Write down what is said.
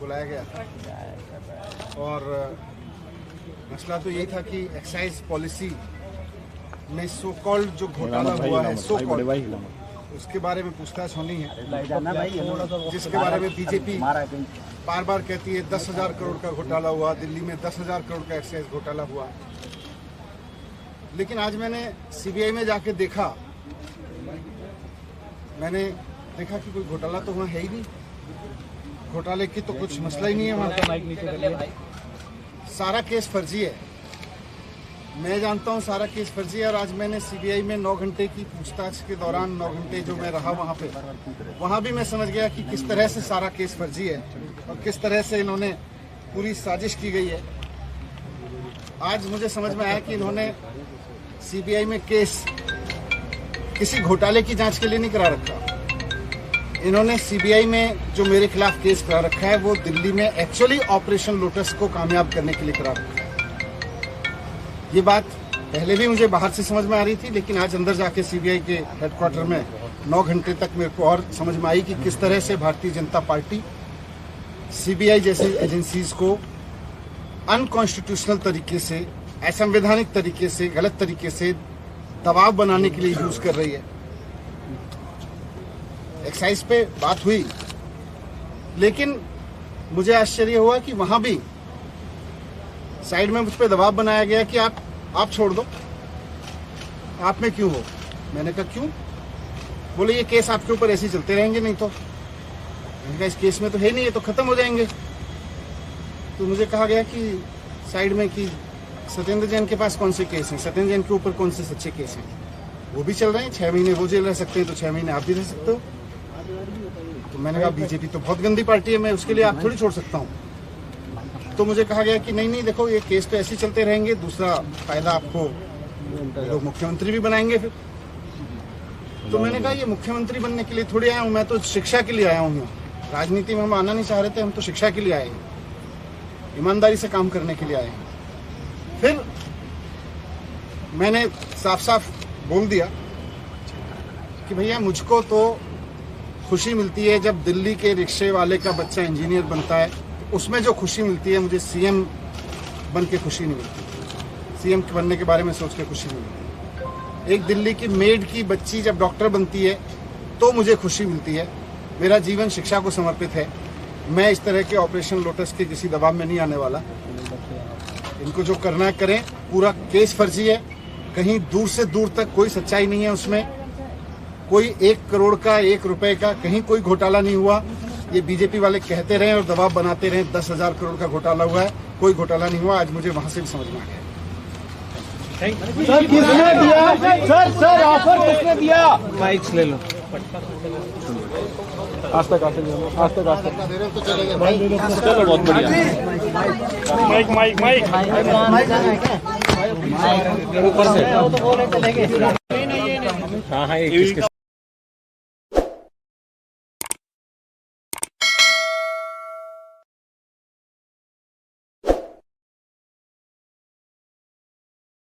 बुलाया गया था और मसला तो यही था कि एक्साइज पॉलिसी में सो कॉल्ड जो घोटाला हुआ है सो कॉल्ड उसके बारे में पूछताछ होनी है, जिसके बारे में बीजेपी बार बार कहती है 10,000 करोड़ का घोटाला हुआ, दिल्ली में 10,000 करोड़ का एक्साइज घोटाला हुआ। लेकिन आज मैंने सीबीआई में जाके देखा, मैंने देखा कि कोई घोटाला तो वहाँ है ही नहीं, घोटाले की तो कुछ मसला ही नहीं है वहाँ। सारा केस फर्जी है, मैं जानता हूँ सारा केस फर्जी है। और आज मैंने सीबीआई में 9 घंटे की पूछताछ के दौरान 9 घंटे जो मैं रहा वहाँ पे, वहाँ भी मैं समझ गया कि किस तरह से सारा केस फर्जी है और किस तरह से इन्होंने पूरी साजिश की गई है। आज मुझे समझ में आया कि इन्होंने सीबीआई में केस किसी घोटाले की जांच के लिए नहीं करा रखा, इन्होंने सीबीआई में जो मेरे खिलाफ केस करा रखा है वो दिल्ली में एक्चुअली ऑपरेशन लोटस को कामयाब करने के लिए करा रखा है। ये बात पहले भी मुझे बाहर से समझ में आ रही थी, लेकिन आज अंदर जाके सीबीआई के हेडक्वार्टर में 9 घंटे तक मेरे को और समझ में आई कि किस तरह से भारतीय जनता पार्टी सीबीआई जैसी एजेंसीज को अनकॉन्स्टिट्यूशनल तरीके से, असंवैधानिक तरीके से, गलत तरीके से दबाव बनाने के लिए यूज कर रही है। एक्साइज पे बात हुई, लेकिन मुझे आश्चर्य हुआ कि वहां भी साइड में मुझ पे दबाव बनाया गया कि आप छोड़ दो, आप में क्यों हो। मैंने कहा क्यों? बोले ये केस आपके ऊपर ऐसे ही चलते रहेंगे, नहीं तो। मैंने कहा इस केस में तो है नहीं, ये तो खत्म हो जाएंगे। तो मुझे कहा गया कि साइड में कि सत्येंद्र जैन के पास कौन से केस हैं, सत्येंद्र जैन के ऊपर कौन से सच्चे केस हैं, वो भी चल रहे हैं। 6 महीने वो जेल रह सकते हैं तो 6 महीने आप भी रह सकते हो। तो मैंने कहा बीजेपी तो बहुत गंदी पार्टी है, मैं उसके लिए आप थोड़ी छोड़ सकता हूँ। तो मुझे कहा गया कि नहीं देखो ये केस तो ऐसे चलते रहेंगे, दूसरा फायदा आपको लोग मुख्यमंत्री भी बनाएंगे फिर। तो मैंने कहा ये मुख्यमंत्री बनने के लिए थोड़ी आया हूँ, मैं तो शिक्षा के लिए आया हूँ। राजनीति में हम आना नहीं चाह रहे थे, हम तो शिक्षा के लिए आए हैं, ईमानदारी से काम करने के लिए आए हैं। फिर मैंने साफ साफ बोल दिया कि भैया मुझको तो खुशी मिलती है जब दिल्ली के रिक्शे वाले का बच्चा इंजीनियर बनता है, तो उसमें जो खुशी मिलती है मुझे सीएम बन के खुशी नहीं मिलती, सीएम बनने के बारे में सोच के खुशी नहीं मिलती। एक दिल्ली की मेड की बच्ची जब डॉक्टर बनती है तो मुझे खुशी मिलती है। मेरा जीवन शिक्षा को समर्पित है, मैं इस तरह के ऑपरेशन लोटस के किसी दबाव में नहीं आने वाला। इनको जो करना है करें, पूरा केस फर्जी है, कहीं दूर से दूर तक कोई सच्चाई नहीं है उसमें, कोई 1 करोड़ का 1 रुपए का कहीं कोई घोटाला नहीं हुआ। ये बीजेपी वाले कहते रहे और दबाव बनाते रहे 10,000 करोड़ का घोटाला हुआ है, कोई घोटाला नहीं हुआ। आज मुझे वहां से भी समझ में आ गया। सर किसने दिया? सर ऑफर किसने दिया? माइक्स ले लो। आज तक चलो बहुत बढ़िया। माइक ऊपर से। हाँ